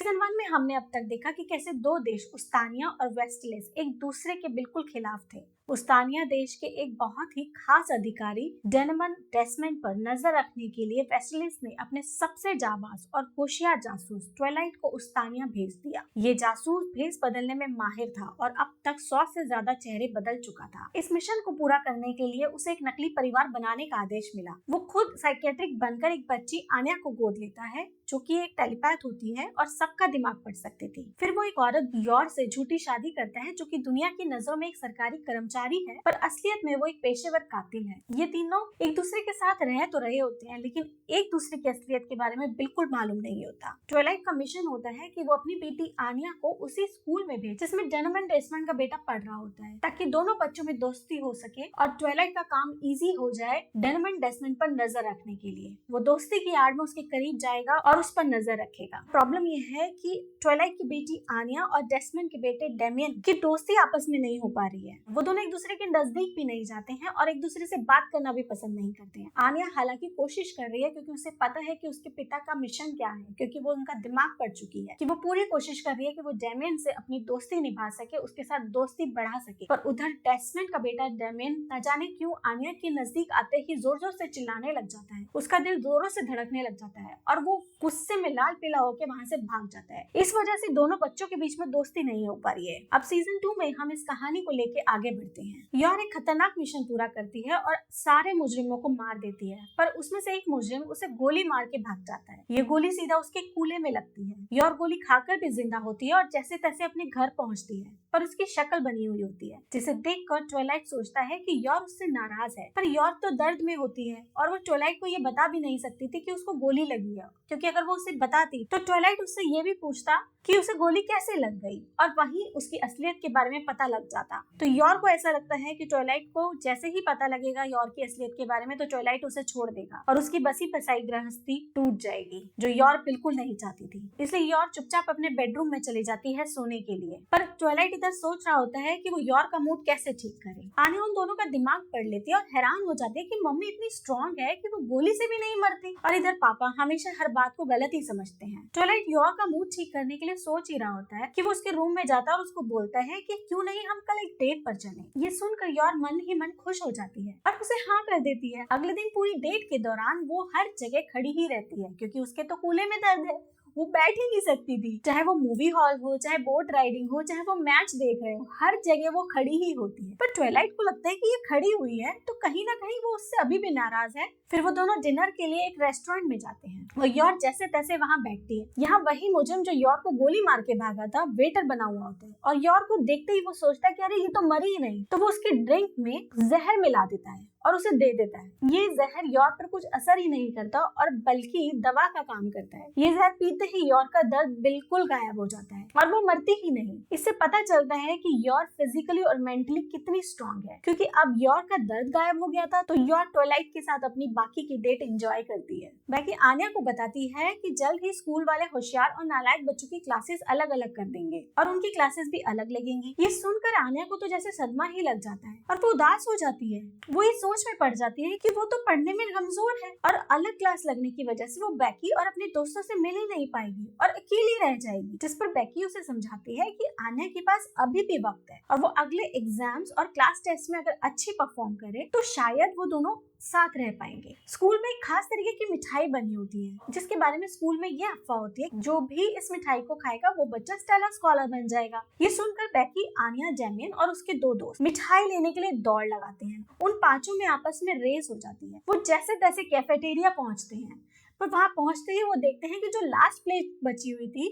Season 1 में हमने अब तक देखा कि कैसे दो देश उस्तानिया और वेस्टलिस एक दूसरे के बिल्कुल खिलाफ थे। उस्तानिया देश के एक बहुत ही खास अधिकारी डेनमन डेसमेंड पर नजर रखने के लिए वेस्टलिस ने अपने सबसे जाबाज और होशियार जासूस ट्विलाइट को उस्तानिया भेज दिया। ये जासूस भेस बदलने में माहिर था और अब तक 100 से ज्यादा चेहरे बदल चुका था। इस मिशन को पूरा करने के लिए उसे एक नकली परिवार बनाने का आदेश मिला। वो खुद साइकेट्रिक बनकर एक बच्ची आन्या को गोद लेता है जो कि एक टेलीपैथ होती है और सबका दिमाग पढ़ सकती थी। फिर वो एक औरत यॉर से झूठी शादी करता है जो कि दुनिया की नजरों में एक सरकारी कर्मचारी है, पर असलियत में वो एक पेशेवर कातिल है। ये तीनों एक दूसरे के साथ रह तो रहे होते हैं, लेकिन एक दूसरे की असलियत के बारे में बिल्कुल मालूम नहीं होता। ट्विलाइट का मिशन होता है कि वो अपनी बेटी आन्या को उसी स्कूल में भेजे जिसमें डेनमन डेसमंड का बेटा पढ़ रहा होता है, ताकि दोनों बच्चों में दोस्ती हो सके और ट्विलाइट का काम इजी हो जाए डेनमन डेसमंड पर नजर रखने के लिए। वो दोस्ती की आड़ में उसके करीब जाएगा और उस पर नजर रखेगा। प्रॉब्लम ये है कि ट्विलाइट की बेटी आन्या और डेसमंड के बेटे डेमियन की दोस्ती आपस में नहीं हो पा रही है। वो दोनों एक दूसरे के नजदीक भी नहीं जाते हैं और एक दूसरे से बात करना भी पसंद नहीं करते हैं। आन्या हालांकि कोशिश कर रही है क्योंकि उसे पता है कि उसके पिता का मिशन क्या है, क्योंकि वो उनका दिमाग पढ़ चुकी है, कि वो पूरी कोशिश कर रही है कि वो डेमियन से अपनी दोस्ती निभा सके, उसके साथ दोस्ती बढ़ा सके। पर उधर डेसमंड का बेटा डेमियन न जाने क्यों आन्या के नजदीक आते ही जोर जोर से चिल्लाने लग जाता है। उसका दिल जोरों से धड़कने लग जाता है और वो गुस्से में लाल पीला होकर वहां से भाग जाता है। इस वजह से दोनों बच्चों के बीच में दोस्ती नहीं हो पा रही है। अब सीजन 2 में हम इस कहानी को लेके आगे बढ़ते हैं। यॉर एक खतरनाक मिशन पूरा करती है और सारे मुजरिमों को मार देती है, पर उसमें से एक मुजरिम उसे गोली मार के भाग जाता है। ये गोली सीधा उसके कूल्हे में लगती है। यॉर गोली खाकर भी जिंदा होती है और जैसे तैसे अपने घर पहुंचती है, पर उसकी शक्ल बनी हुई होती है, जिसे देखकर ट्विलाइट सोचता है कि यॉर उससे नाराज है। पर यॉर तो दर्द में होती है और वो ट्विलाइट को ये बता भी नहीं सकती थी कि उसको गोली लगी है, क्योंकि अगर वो उसे बताती तो ट्विलाइट उससे ये भी पूछता कि उसे गोली कैसे लग गई और वहीं उसकी असलियत के बारे में पता लग जाता। तो यॉर को ऐसा लगता है कि ट्विलाइट को जैसे ही पता लगेगा यॉर की असलियत के बारे में, तो ट्विलाइट उसे छोड़ देगा और उसकी बसी बसाई गृहस्थी टूट जाएगी, जो यॉर बिल्कुल नहीं चाहती थी। इसलिए यॉर चुपचाप अपने बेडरूम में चली जाती है सोने के लिए। पर ट्विलाइट इधर सोच रहा होता है कि वो यॉर का मूड कैसे ठीक करे। आन्या उन दोनों का दिमाग पढ़ लेती है और हैरान हो जाती है कि मम्मी इतनी स्ट्रॉन्ग है कि वो गोली से भी नहीं मरती, और इधर पापा हमेशा हर बात को गलत ही समझते हैं। ट्विलाइट यॉर का मूड ठीक करने के लिए सोच ही रहा होता है कि वो उसके रूम में जाता है और उसको बोलता है कि क्यों नहीं हम कल एक डेट पर चलें। ये सुनकर यॉर मन ही मन खुश हो जाती है और उसे हाँ कर देती है। अगले दिन पूरी डेट के दौरान वो हर जगह खड़ी ही रहती है, क्योंकि उसके तो कूल्हे में दर्द है, वो बैठ ही नहीं सकती थी। चाहे वो मूवी हॉल हो, चाहे बोट राइडिंग हो, चाहे वो मैच देख रहे हो, हर जगह वो खड़ी ही होती है। पर ट्विलाइट को लगता है कि ये खड़ी हुई है तो कहीं ना कहीं वो उससे अभी भी नाराज है। फिर वो दोनों डिनर के लिए एक रेस्टोरेंट में जाते हैं और यॉर जैसे तैसे वहाँ बैठती है। यहाँ वही मुजरिम जो यॉर को गोली मार के भागा था वेटर बना हुआ होता है और यॉर को देखते ही वो सोचता है कि अरे ये तो मरी ही नहीं, तो वो उसके ड्रिंक में जहर मिला देता है और उसे दे देता है। ये जहर यॉर पर कुछ असर ही नहीं करता और बल्कि दवा का काम करता है। ये जहर पीते ही यॉर का दर्द बिल्कुल गायब हो जाता है और वो मरती ही नहीं। इससे पता चलता है कि यॉर फिजिकली और मेंटली कितनी स्ट्रांग है, क्योंकि अब यॉर का दर्द गायब हो गया था। तो यॉर ट्विलाइट के साथ अपनी बाकी की डेट एंजॉय करती है। बाकी आन्या को बताती है कि जल्द ही स्कूल वाले होशियार और नालायक बच्चों की क्लासेस अलग अलग कर देंगे और उनकी क्लासेस भी अलग लगेंगी। ये सुनकर आन्या को तो जैसे सदमा ही लग जाता है और वो उदास हो जाती है। वो ये सोच में पड़ जाती है कि वो तो पढ़ने में कमजोर है और अलग क्लास लगने की वजह से वो बेकी और अपने दोस्तों से मिल ही नहीं पाएगी और अकेली रह जाएगी। जिस पर बेकी उसे समझाती है कि आन्या के पास अभी भी वक्त है और वो अगले एग्जाम्स और क्लास टेस्ट में अगर अच्छी परफॉर्म करे तो शायद वो दोनों साथ रह पाएंगे। स्कूल में एक खास तरीके की मिठाई बनी होती है, जिसके बारे में स्कूल में ये अफवाह होती है जो भी इस मिठाई को खाएगा वो बच्चा स्टेला स्कॉलर बन जाएगा। ये सुनकर बेकी, आन्या, डेमियन और उसके दो दोस्त मिठाई लेने के लिए दौड़ लगाते हैं। उन पांचों में आपस में रेस हो जाती है। वो जैसे तैसे कैफेटेरिया पहुंचते हैं, पर वहां पहुंचते ही वो देखते हैं कि जो लास्ट प्लेट बची हुई थी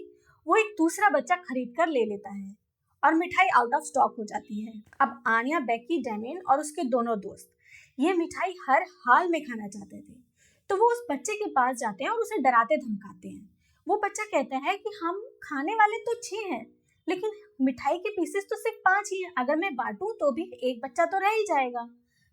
वो एक दूसरा बच्चा खरीद कर ले लेता है और मिठाई आउट ऑफ स्टॉक हो जाती है। अब आन्या, बेकी, डेमियन और उसके दोनों दोस्त ये मिठाई हर हाल में खाना चाहते थे, तो वो उस बच्चे के पास जाते हैं और उसे डराते धमकाते हैं। वो बच्चा कहता है कि हम खाने वाले तो 6 हैं, लेकिन मिठाई के पीसेस तो सिर्फ 5 ही हैं। अगर मैं बांटूं तो भी एक बच्चा तो रह ही जाएगा।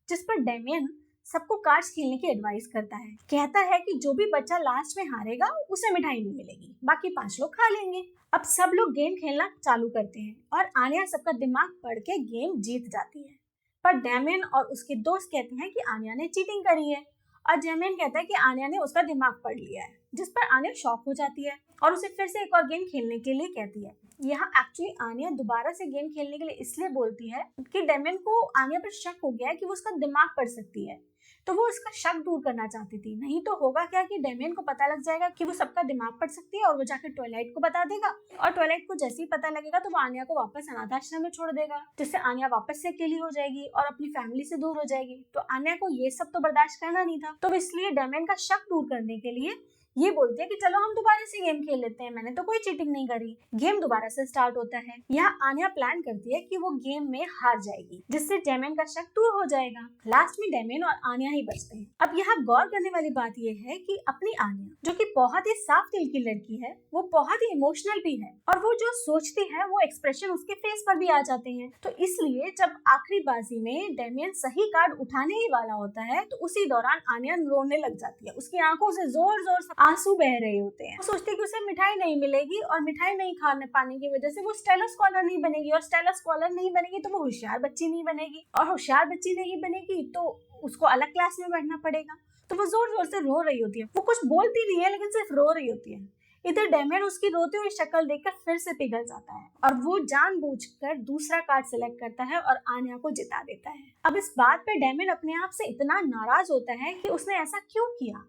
जिस पर डेमियन सबको कार्ड्स खेलने की एडवाइस करता है। कहता है कि जो भी बच्चा लास्ट में हारेगा उसे मिठाई नहीं मिलेगी, बाकी 5 लोग खा लेंगे। अब सब लोग गेम खेलना चालू करते हैं और आन्या सबका दिमाग पढ़ के गेम जीत जाती है। पर डेमियन और उसके दोस्त कहते हैं कि आन्या ने चीटिंग करी है और डेमियन कहता है कि आन्या ने उसका दिमाग पढ़ लिया है, जिस पर आन्या शॉक हो जाती है और उसे फिर से एक और गेम खेलने के लिए कहती है। यहाँ एक्चुअली आन्या दोबारा से गेम खेलने के लिए इसलिए बोलती है कि डेमियन को आन्या पर शक हो गया है कि वो उसका दिमाग पढ़ सकती है, तो वो उसका शक दूर करना चाहती थी। नहीं तो होगा क्या कि डेमियन को पता लग जाएगा कि वो सबका दिमाग पढ़ सकती है और वो जाकर ट्वाइलाइट को बता देगा, और ट्वाइलाइट को जैसे ही पता लगेगा तो वो आन्या को वापस अनाथ आश्रम में छोड़ देगा, जिससे आन्या वापस से अकेली हो जाएगी और अपनी फैमिली से दूर हो जाएगी। तो आन्या को ये सब तो बर्दाश्त करना नहीं था, तो इसलिए डेमियन का शक दूर करने के लिए ये बोलते हैं कि चलो हम दोबारा से गेम खेल लेते हैं, मैंने तो कोई चीटिंग नहीं करी। गेम दोबारा से स्टार्ट होता है। यहाँ आन्या प्लान करती है कि वो गेम में हार जाएगी, जिससे डेमियन का शक दूर हो जाएगा। लास्ट में डेमियन और आन्या ही बचते हैं। अब यहाँ गौर करने वाली बात यह है कि अपनी आन्या, जो कि बहुत ही साफ दिल की लड़की है, वो बहुत ही इमोशनल भी है और वो जो सोचती है वो एक्सप्रेशन उसके फेस पर भी आ जाते हैं। तो इसलिए जब आखिरी बाजी में डेमियन सही कार्ड उठाने ही वाला होता है तो उसी दौरान आन्या रोने लग जाती है। उसकी आंखों से जोर जोर से आंसू बह रहे होते हैं। वो सोचती है कि उसे मिठाई नहीं मिलेगी और मिठाई नहीं खाने पाने की वजह से वो स्टेला स्कॉलर नहीं बनेगी, और स्टेला स्कॉलर नहीं बनेगी तो वो होशियार बच्ची नहीं बनेगी, और होशियार बच्ची नहीं बनेगी तो उसको अलग क्लास में बैठना पड़ेगा। तो वो जोर जोर से रो रही होती है। वो कुछ बोलती नहीं है लेकिन सिर्फ रो रही होती है। इधर डेमियन उसकी रोती हुई शक्ल देखकर फिर से पिघल जाता है और वो जानबूझकर दूसरा कार्ड सिलेक्ट करता है और आन्या को जिता देता है। अब इस बात पे डेमियन अपने आप से इतना नाराज होता है कि उसने ऐसा क्यों किया।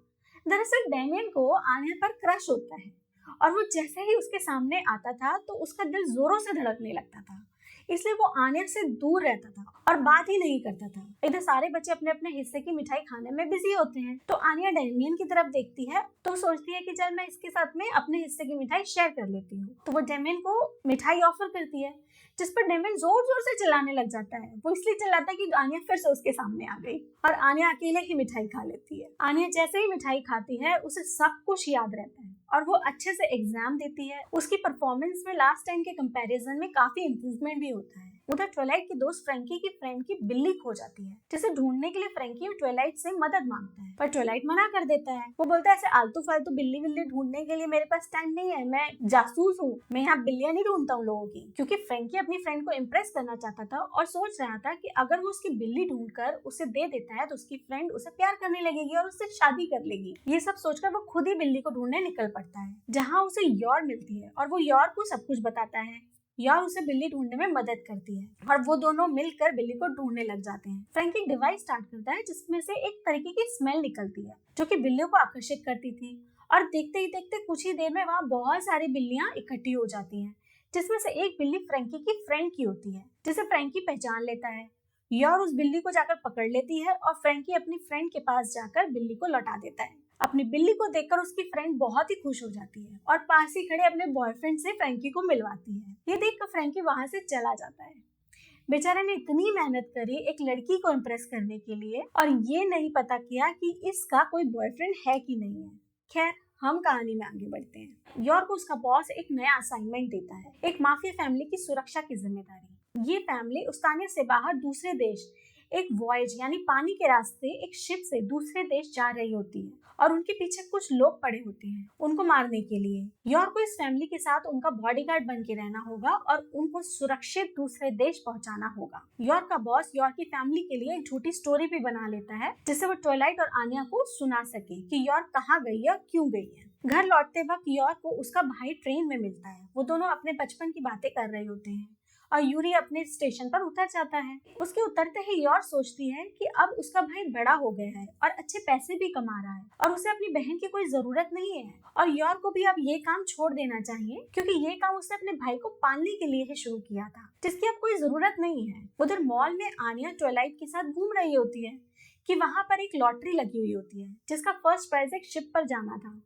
दरअसल डेमियन को आन्या पर क्रश होता है और वो जैसे ही उसके सामने आता था तो उसका दिल जोरों से धड़कने लगता था, इसलिए वो आन्या से दूर रहता था और बात ही नहीं करता था। इधर सारे बच्चे अपने अपने हिस्से की मिठाई खाने में बिजी होते हैं, तो आन्या डेमियन की तरफ देखती है तो सोचती है कि चल मैं इसके साथ में अपने हिस्से की मिठाई शेयर कर लेती हूँ। तो वो डेमियन को मिठाई ऑफर करती है, जिस पर डेमियन जोर जोर से चिल्लाने लग जाता है। वो इसलिए चिल्लाता है कि आन्या फिर से उसके सामने आ गई और आन्या अकेले ही मिठाई खा लेती है। आन्या जैसे ही मिठाई खाती है उसे सब कुछ याद रहता है और वो अच्छे से एग्जाम देती है। उसकी परफॉर्मेंस में लास्ट टाइम के कंपैरिजन में काफी इम्प्रूवमेंट भी होता है। उधर ट्वाइलाइट की दोस्त फ्रैंकी की फ्रेंड की बिल्ली खो जाती है, जिसे ढूंढने के लिए फ्रैंकी ट्वाइलाइट से मदद मांगता है, पर ट्वाइलाइट मना कर देता है। वो बोलता है ऐसे आलतू फालतू बिल्ली बिल्ली ढूंढने के लिए मेरे पास टाइम नहीं है, मैं जासूस हूँ, मैं यहाँ बिल्लियां नहीं ढूंढता हूँ लोगों की। क्योंकि फ्रैंकी अपनी फ्रेंड को इम्प्रेस करना चाहता था और सोच रहा था कि अगर वो उसकी बिल्ली ढूंढकर उसे दे देता है तो उसकी फ्रेंड उसे प्यार करने लगेगी और उससे शादी कर लेगी। ये सब सोचकर वो खुद ही बिल्ली को ढूंढने निकल पड़ता है, जहाँ उसे योर मिलती है और वो योर को सब कुछ बताता है। यार उसे बिल्ली ढूंढने में मदद करती है और वो दोनों मिलकर बिल्ली को ढूंढने लग जाते हैं। फ्रैंकी डिवाइस स्टार्ट करता है जिसमें से एक तरीके की स्मेल निकलती है जो कि बिल्लियों को आकर्षित करती थी, और देखते ही देखते कुछ ही देर में वहाँ बहुत सारी बिल्लियां इकट्ठी हो जाती हैं, जिसमें से एक बिल्ली फ्रैंकी की फ्रेंड की होती है, जिसे फ्रैंकी पहचान लेता है। यार उस बिल्ली को जाकर पकड़ लेती है और फ्रैंकी अपनी फ्रेंड के पास जाकर बिल्ली को लौटा देता है। अपनी बिल्ली को देखकर उसकी फ्रेंड बहुत ही खुश हो जाती है और पास ही खड़े अपने बॉयफ्रेंड से फ्रैंकी को मिलवाती है। ये देखकर फ्रैंकी वहां से चला जाता है। बेचारे ने इतनी मेहनत करी एक लड़की को इम्प्रेस करने के लिए और ये नहीं पता किया कि इसका कोई बॉयफ्रेंड है कि नहीं है। खैर हम कहानी में आगे बढ़ते हैं। यॉर को उसका बॉस एक नया असाइनमेंट देता है, एक माफिया फैमिली की सुरक्षा की जिम्मेदारी। ये फैमिली उस्तानिया से बाहर दूसरे देश एक वॉयज यानी पानी के रास्ते एक शिप से दूसरे देश जा रही होती है और उनके पीछे कुछ लोग पड़े होते हैं उनको मारने के लिए। यॉर को इस फैमिली के साथ उनका बॉडीगार्ड बन के रहना होगा और उनको सुरक्षित दूसरे देश पहुंचाना होगा। यॉर का बॉस यॉर की फैमिली के लिए एक झूठी स्टोरी भी बना लेता है जिससे वो ट्वाइलाइट और आन्या को सुना सके कि यॉर कहाँ गई है, क्यों गई है। घर लौटते वक्त यॉर को उसका भाई ट्रेन में मिलता है। वो दोनों अपने बचपन की बातें कर रहे होते हैं और यूरी अपने स्टेशन पर उतर जाता है। उसके उतरते ही यॉर सोचती है कि अब उसका भाई बड़ा हो गया है और अच्छे पैसे भी कमा रहा है और उसे अपनी बहन की कोई जरूरत नहीं है, और यॉर को भी अब ये काम छोड़ देना चाहिए क्योंकि ये काम उसने अपने भाई को पालने के लिए ही शुरू किया था, जिसकी अब कोई जरूरत नहीं है। उधर मॉल में आन्या ट्वाइलाइट के साथ घूम रही होती है कि वहाँ पर एक लॉटरी लगी हुई होती है जिसका फर्स्ट प्राइज एक शिप पर जाना था।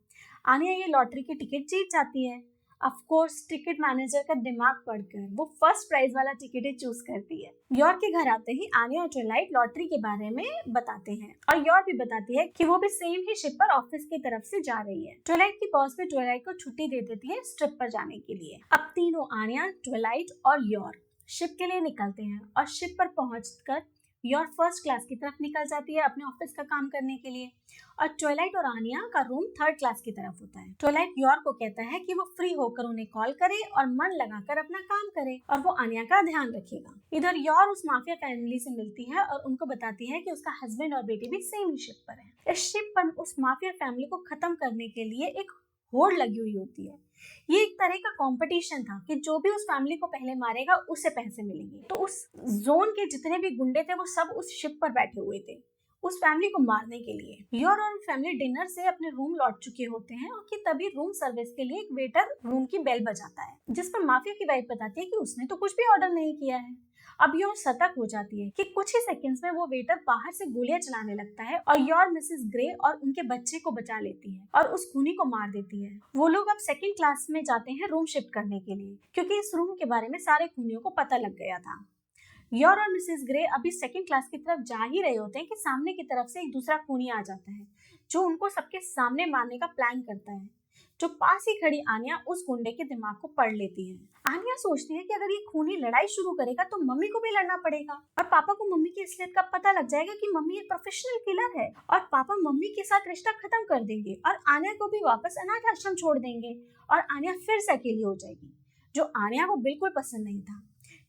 आन्या ये लॉटरी की टिकट जीत जाती है। ऑफ कोर्स टिकट मैनेजर का दिमाग पढ़कर वो फर्स्ट प्राइज वाला टिकट ही चूज करती है। यॉर के घर आते ही आन्या और ट्वाइलाइट लॉटरी के बारे में बताते हैं और यॉर भी बताती है कि वो भी सेम ही शिप पर ऑफिस की तरफ से जा रही है। ट्वाइलाइट की बॉस भी ट्वाइलाइट को छुट्टी दे देती है ट्रिप पर जाने के लिए। अब तीनों आन्या, ट्वाइलाइट और यॉर शिप के लिए निकलते हैं और शिप पर पहुंचकर योर फर्स्ट क्लास की तरफ निकल जाती है अपने ऑफिस का काम करने के लिए और ट्वाइलाइट और आनिया का रूम थर्ड क्लास की तरफ होता है। ट्वाइलाइट योर को कहता है कि वो फ्री होकर उन्हें कॉल करे और मन लगाकर अपना काम करे और वो आनिया का ध्यान रखेगा। इधर योर उस माफिया फैमिली से मिलती है और उनको बताती है कि उसका हस्बैंड और बेटी भी सेम ही शिप पर है। इस शिप पर उस माफिया फैमिली को खत्म करने के लिए एक होड़ लगी हुई होती है। ये एक तरह का कंपटीशन था कि जो भी उस फैमिली को पहले मारेगा उसे पैसे मिलेंगे। तो उस जोन के जितने भी गुंडे थे वो सब उस शिप पर बैठे हुए थे उस फैमिली को मारने के लिए। योर और फैमिली डिनर से अपने रूम लौट चुके होते हैं और कि तभी रूम सर्विस के लिए एक वेटर रूम की बेल बजाता है, जिस पर माफिया की वाइफ बताती है कि उसने तो कुछ भी ऑर्डर नहीं किया है। अब योर सतर्क हो जाती है कि कुछ ही सेकंड्स में वो वेटर बाहर से गोलियां चलाने लगता है और योर मिसेस ग्रे और उनके बच्चे को बचा लेती है और उस खूनी को मार देती है। वो लोग अब सेकंड क्लास में जाते हैं रूम शिफ्ट करने के लिए, क्योंकि इस रूम के बारे में सारे खूनियों को पता लग गया था। योर और मिसेस ग्रे अभी सेकंड क्लास की तरफ जा ही रहे होते हैं कि सामने की तरफ से एक दूसरा खूनी आ जाता है जो उनको सबके सामने मारने का प्लान करता है। जो पास ही खड़ी आनिया उस गुंडे के दिमाग को पढ़ लेती है। आनिया सोचती है कि अगर ये खूनी लड़ाई शुरू करेगा तो मम्मी को भी लड़ना पड़ेगा और पापा को मम्मी की असलियत का पता लग जाएगा कि मम्मी एक प्रोफेशनल किलर है और पापा मम्मी के साथ रिश्ता खत्म कर देंगे और आनिया को भी वापस अनाथ आश्रम छोड़ देंगे और आनिया फिर से अकेली हो जाएगी, जो आनिया को बिल्कुल पसंद नहीं था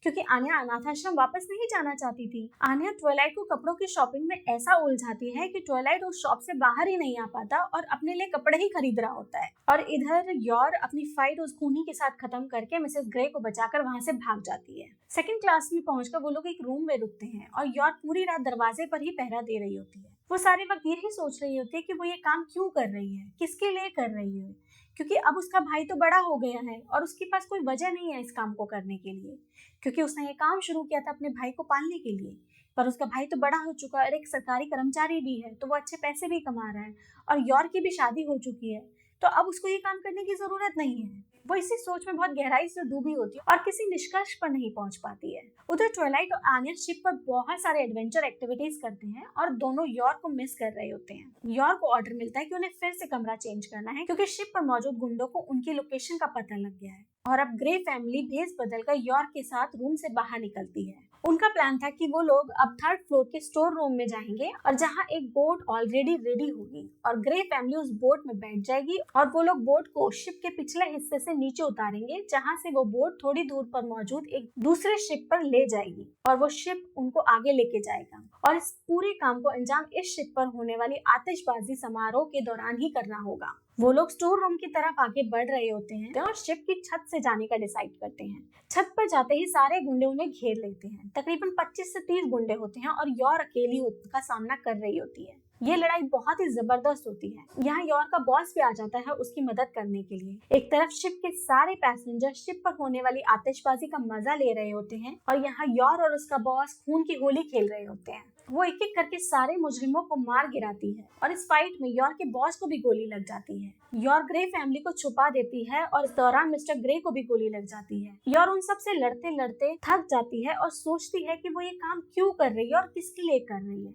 क्योंकि आनिया अनाथ आश्रम वापस नहीं जाना चाहती थी। आनिया ट्वाइलाइट को कपड़ों की शॉपिंग में ऐसा उलझाती है कि ट्वाइलाइट उस शॉप से बाहर ही नहीं आ पाता और अपने लिए कपड़े ही खरीद रहा होता है। और इधर योर अपनी फाइट उस खूनी के साथ खत्म करके मिसेस ग्रे को बचाकर वहां से भाग जाती है। सेकंड क्लास में पहुंचकर वो लोग एक रूम में रुकते हैं और योर पूरी रात दरवाजे पर ही पहरा दे रही होती है। वो सारे वक्त यही सोच रही होती है कि वो ये काम क्यों कर रही है, किसके लिए कर रही है, क्योंकि अब उसका भाई तो बड़ा हो गया है और उसके पास कोई वजह नहीं है इस काम को करने के लिए, क्योंकि उसने ये काम शुरू किया था अपने भाई को पालने के लिए। पर उसका भाई तो बड़ा हो चुका है और एक सरकारी कर्मचारी भी है, तो वो अच्छे पैसे भी कमा रहा है और योर की भी शादी हो चुकी है, तो अब उसको ये काम करने की जरूरत नहीं है। वो इसी सोच में बहुत गहराई से डूबी होती है और किसी निष्कर्ष पर नहीं पहुंच पाती है। उधर ट्वाइलाइट और आनिया शिप पर बहुत सारे एडवेंचर एक्टिविटीज करते हैं और दोनों योर को मिस कर रहे होते हैं। योर को ऑर्डर मिलता है कि उन्हें फिर से कमरा चेंज करना है क्योंकि शिप पर मौजूद गुंडों को उनकी लोकेशन का पता लग गया है और अब ग्रे फैमिली भेस बदलकर योर के साथ रूम से बाहर निकलती है। उनका प्लान था कि वो लोग अब थर्ड फ्लोर के स्टोर रूम में जाएंगे और जहां एक बोट ऑलरेडी रेडी होगी और ग्रे फैमिली उस बोट में बैठ जाएगी और वो लोग बोट को शिप के पिछले हिस्से से नीचे उतारेंगे, जहां से वो बोट थोड़ी दूर पर मौजूद एक दूसरे शिप पर ले जाएगी और वो शिप उनको आगे लेके जाएगा और इस पूरे काम को अंजाम इस शिप पर होने वाली आतिशबाजी समारोह के दौरान ही करना होगा। वो लोग स्टोर रूम की तरफ आगे बढ़ रहे होते हैं और शिप की छत से जाने का डिसाइड करते हैं। छत पर जाते ही सारे गुंडे उन्हें घेर लेते हैं। तकरीबन 25 से 30 गुंडे होते हैं और योर अकेली उनका सामना कर रही होती है। ये लड़ाई बहुत ही जबरदस्त होती है। यहाँ योर का बॉस भी आ जाता है उसकी मदद करने के लिए। एक तरफ शिप के सारे पैसेंजर शिप पर होने वाली आतिशबाजी का मजा ले रहे होते हैं और यहाँ योर और उसका बॉस खून की होली खेल रहे होते हैं। वो एक एक करके सारे मुजरिमों को मार गिराती है और इस फाइट में योर के बॉस को भी गोली लग जाती है। योर ग्रे फैमिली को छुपा देती है और इस दौरान मिस्टर ग्रे को भी गोली लग जाती है। योर उन सब से लड़ते लड़ते थक जाती है और सोचती है कि वो ये काम क्यों कर रही है और किसके लिए कर रही है।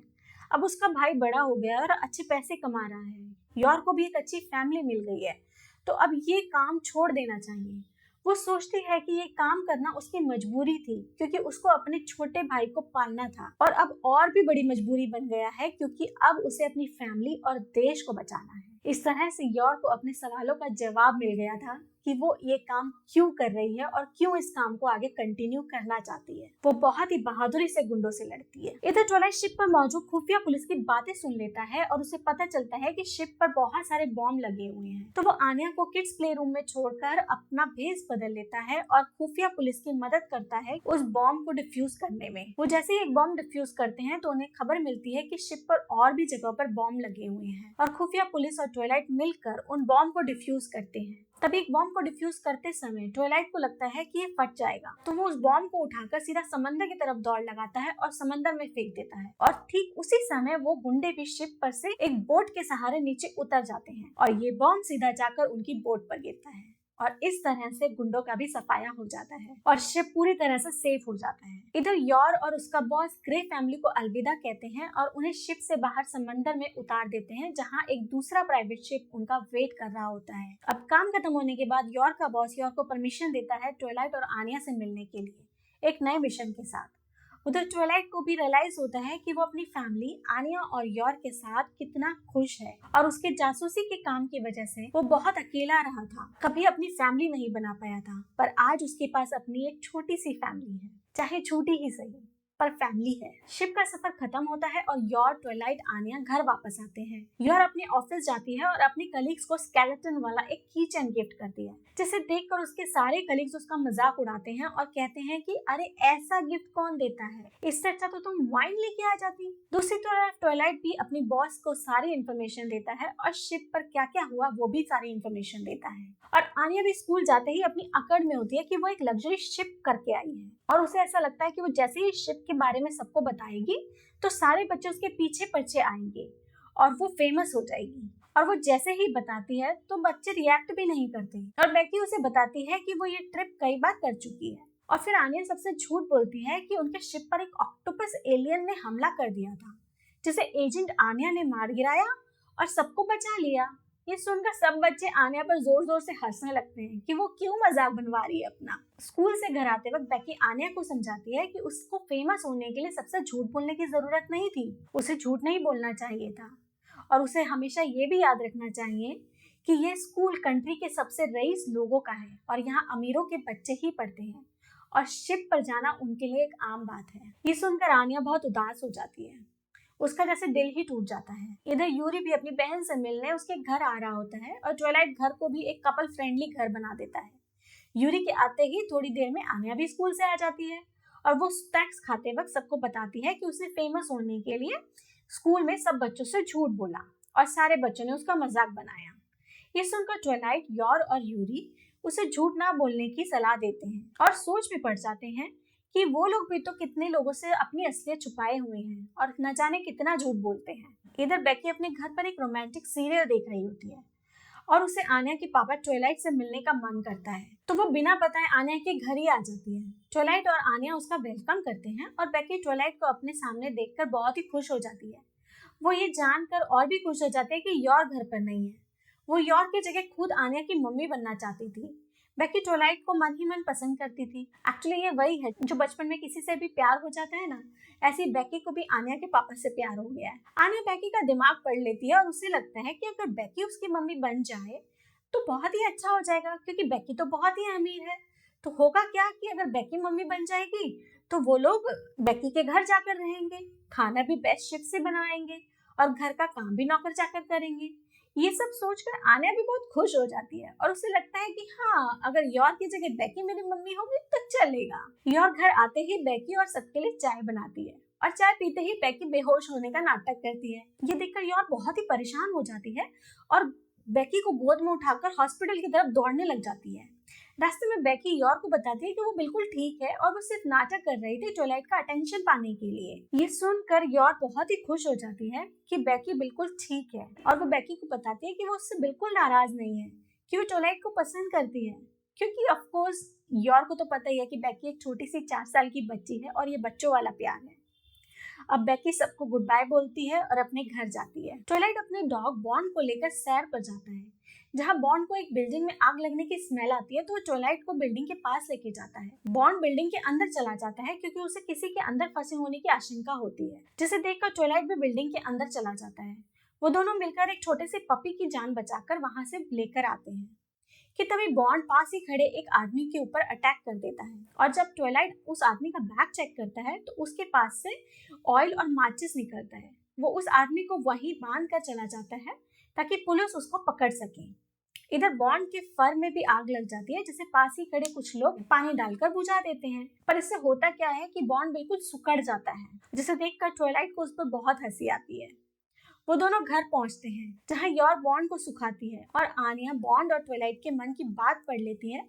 अब उसका भाई बड़ा हो गया है और अच्छे पैसे कमा रहा है। योर को भी एक अच्छी फैमिली मिल गई है, तो अब ये काम छोड़ देना चाहिए। वो सोचती है कि ये काम करना उसकी मजबूरी थी क्योंकि उसको अपने छोटे भाई को पालना था और अब और भी बड़ी मजबूरी बन गया है क्योंकि अब उसे अपनी फैमिली और देश को बचाना है। इस तरह से योर को अपने सवालों का जवाब मिल गया था कि वो ये काम क्यों कर रही है और क्यों इस काम को आगे कंटिन्यू करना चाहती है। वो बहुत ही बहादुरी से गुंडों से लड़ती है। इधर ट्वाइलाइट शिप पर मौजूद खुफिया पुलिस की बातें सुन लेता है और उसे पता चलता है कि शिप पर बहुत सारे बॉम्ब लगे हुए हैं, तो वो आनिया को किड्स प्ले रूम में छोड़कर अपना भेस बदल लेता है और खुफिया पुलिस की मदद करता है उस बॉम्ब को डिफ्यूज करने में। वो जैसे ही एक बॉम्ब डिफ्यूज करते हैं तो उन्हें खबर मिलती है कि शिप पर और भी जगहों पर बॉम्ब लगे हुए हैं और खुफिया पुलिस और ट्वाइलाइट मिलकर उन बॉम्ब को डिफ्यूज करते हैं। तभी एक बॉम्ब को डिफ्यूज करते समय ट्वाइलाइट को लगता है कि ये फट जाएगा, तो वो उस बॉम्ब को उठाकर सीधा समंदर की तरफ दौड़ लगाता है और समंदर में फेंक देता है और ठीक उसी समय वो गुंडे भी शिप पर से एक बोट के सहारे नीचे उतर जाते हैं और ये बॉम्ब सीधा जाकर उनकी बोट पर गिरता है और इस तरह से गुंडों का भी सफाया हो जाता है और शिप पूरी तरह से सेफ हो जाता है। इधर योर और उसका बॉस ग्रे फैमिली को अलविदा कहते हैं और उन्हें शिप से बाहर समंदर में उतार देते हैं, जहां एक दूसरा प्राइवेट शिप उनका वेट कर रहा होता है। अब काम खत्म होने के बाद योर का बॉस योर को परमिशन देता है ट्वाइलाइट और आनिया से मिलने के लिए एक नए मिशन के साथ। उधर ट्विलाइट को भी रियलाइज होता है कि वो अपनी फैमिली आनिया और योर के साथ कितना खुश है और उसके जासूसी के काम की वजह से वो बहुत अकेला रहा था, कभी अपनी फैमिली नहीं बना पाया था। पर आज उसके पास अपनी एक छोटी सी फैमिली है, चाहे छोटी ही सही पर फैमिली है। शिप का सफर खत्म होता है और योर, ट्विलाइट, आनिया घर वापस आते हैं। योर अपने ऑफिस जाती है और अपने कलीग्स को स्केलेटन वाला एक की चेन गिफ्ट करती है, जिसे देखकर उसके सारे कलीग्स उसका मजाक उड़ाते हैं और कहते हैं कि अरे ऐसा गिफ्ट कौन देता है, इससे अच्छा तो तुम वाइन लेके आ जाती। दूसरी तरफ ट्विलाइट भी अपनी बॉस को सारी इन्फॉर्मेशन देता है और शिप पर क्या क्या हुआ वो भी सारी इन्फॉर्मेशन देता है। और आनिया भी स्कूल जाते ही अपनी अकड़ में होती है कि वो एक लग्जरी शिप करके आई है और उसे ऐसा लगता है कि वो जैसे ही शिप के बारे में सबको बताएगी तो सारे बच्चे उसके पीछे पीछे आएंगे और वो फेमस हो जाएगी। और वो जैसे ही बताती है तो बच्चे रिएक्ट भी नहीं करते और बेकी उसे बताती है कि वो ये ट्रिप कई बार कर चुकी है। और फिर आनिया सबसे झूठ बोलती है कि उनके शिप पर एक ऑक्टोपस एलियन ने हमला कर दिया था, जिसे एजेंट आनिया ने मार गिराया और सबको बचा लिया। ये सुनकर सब बच्चे आनिया पर जोर जोर से हंसने लगते हैं कि वो क्यों मजाक बनवा रही है अपना। स्कूल से घर आते वक्त बेकी आनिया को समझाती है कि उसको फेमस होने के लिए सबसे झूठ बोलने की जरूरत नहीं थी, उसे झूठ नहीं बोलना चाहिए था और उसे हमेशा ये भी याद रखना चाहिए कि ये स्कूल कंट्री के सबसे रईस लोगों का है और यहाँ अमीरों के बच्चे ही पढ़ते हैं और शिप पर जाना उनके लिए एक आम बात है। ये सुनकर आनिया बहुत उदास हो जाती है, उसका जैसे दिल ही टूट जाता है। इधर यूरी भी अपनी बहन से मिलने उसके घर आ रहा होता है और ट्विलाइट घर को भी एक कपल फ्रेंडली घर बना देता है। यूरी के आते ही थोड़ी देर में आनिया भी स्कूल से आ जाती है और वो स्नैक्स खाते वक्त सबको बताती है कि उसने फेमस होने के लिए स्कूल में सब बच्चों से झूठ बोला और सारे बच्चों ने उसका मजाक बनाया। ये सुनकर ट्विलाइट, योर और यूरी उसे झूठ ना बोलने की सलाह देते हैं और सोच में पड़ जाते हैं कि वो लोग भी तो कितने लोगों से अपनी असलियत छुपाए हुए हैं और न जाने कितना झूठ बोलते हैं। इधर बेकी अपने घर पर एक रोमांटिक सीरियल देख रही होती है और उसे आनिया के पापा ट्विलाइट से मिलने का मन करता है, तो वो बिना बताए आनिया के घर ही आ जाती है। ट्विलाइट और आनिया उसका वेलकम करते हैं और बेकी ट्विलाइट को अपने सामने देखकर बहुत ही खुश हो जाती है। वो ये जानकर और भी खुश हो जाती है कि योर घर पर नहीं है। वो योर की जगह खुद आनिया की मम्मी बनना चाहती थी। बेकी ट्विलाइट को मन ही मन पसंद करती थी। एक्चुअली ये वही है जो बचपन में किसी से भी प्यार हो जाता है ना, ऐसे ही बेकी को भी आनिया के पापा से प्यार हो गया है। आनिया बेकी का दिमाग पढ़ लेती है और उसे लगता है कि अगर बेकी उसकी मम्मी बन जाए तो बहुत ही अच्छा हो जाएगा, क्योंकि बेकी तो बहुत ही अमीर है। तो होगा क्या कि अगर बेकी मम्मी बन जाएगी तो वो लोग बेकी के घर जाकर रहेंगे, खाना भी बेस्ट शेफ से बनाएंगे और घर का काम भी नौकर चाकर करेंगे। ये सब सोचकर आनिया भी बहुत खुश हो जाती है और उसे लगता है कि हाँ, अगर योर की जगह बेकी मेरी मम्मी होगी तो चलेगा। योर घर आते ही बेकी और सबके लिए चाय बनाती है और चाय पीते ही बेकी बेहोश होने का नाटक करती है। ये देखकर योर बहुत ही परेशान हो जाती है और बेकी को गोद में उठाकर हॉस्पिटल की तरफ दौड़ने लग जाती है। रास्ते में बेकी योर को बताती है कि वो बिल्कुल ठीक है और वो सिर्फ नाटक कर रही थी ट्विलाइट का अटेंशन पाने के लिए। ये सुनकर योर बहुत ही खुश हो जाती है कि बेकी बिल्कुल ठीक है और वो बेकी को बताती है कि वो उससे बिल्कुल नाराज नहीं है, कि वो ट्विलाइट को पसंद करती है, क्योंकि ऑफ कोर्स योर को तो पता ही है कि बेकी एक छोटी सी 4 साल की बच्ची है और ये बच्चों वाला प्यार है। अब बेकी सबको गुड बाय बोलती है और अपने घर जाती है। ट्विलाइट अपने डॉग बॉन्ड को लेकर सैर पर जाता है। जहाँ बॉन्ड को एक बिल्डिंग में आग लगने की स्मेल आती है तो वो ट्विलाइट को बिल्डिंग के पास लेके जाता है। बॉन्ड बिल्डिंग के अंदर चला जाता है क्योंकि उसे किसी के अंदर फंसे होने की आशंका होती है, जिसे देखकर ट्विलाइट भी बिल्डिंग के अंदर चला जाता है। वो दोनों मिलकर एक छोटे से पपी की जान बचाकर वहां से लेकर आते हैं कि तभी बॉन्ड पास ही खड़े एक आदमी के ऊपर अटैक कर देता है और जब ट्विलाइट उस आदमी का बैग चेक करता है तो उसके पास से ऑयल और माचिस निकलता है। वो उस आदमी को वहीं बांध कर चला जाता है ताकि पुलिस उसको पकड़ सके। इधर बॉन्ड के फर में भी आग लग जाती है, जिसे पास ही खड़े कुछ लोग पानी डालकर बुझा देते हैं। पर इससे होता क्या है कि बॉन्ड बिल्कुल सुकड़ जाता है, जिसे देखकर ट्विलाइट को उस पर बहुत हंसी आती है। वो दोनों घर पहुंचते हैं जहां योर बॉन्ड को सुखाती है और आनिया बॉन्ड और ट्विलाइट के मन की बात पढ़ लेती है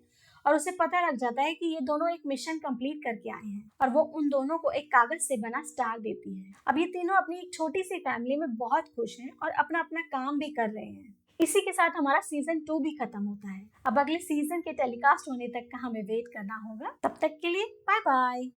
और उसे पता लग जाता है कि ये दोनों एक मिशन कंप्लीट करके आए हैं और वो उन दोनों को एक कागज से बना स्टार देती है। अब ये तीनों अपनी एक छोटी सी फैमिली में बहुत खुश हैं और अपना अपना काम भी कर रहे हैं। इसी के साथ हमारा सीजन 2 भी खत्म होता है। अब अगले सीजन के टेलीकास्ट होने तक का हमें वेट करना होगा। तब तक के लिए बाय बाय।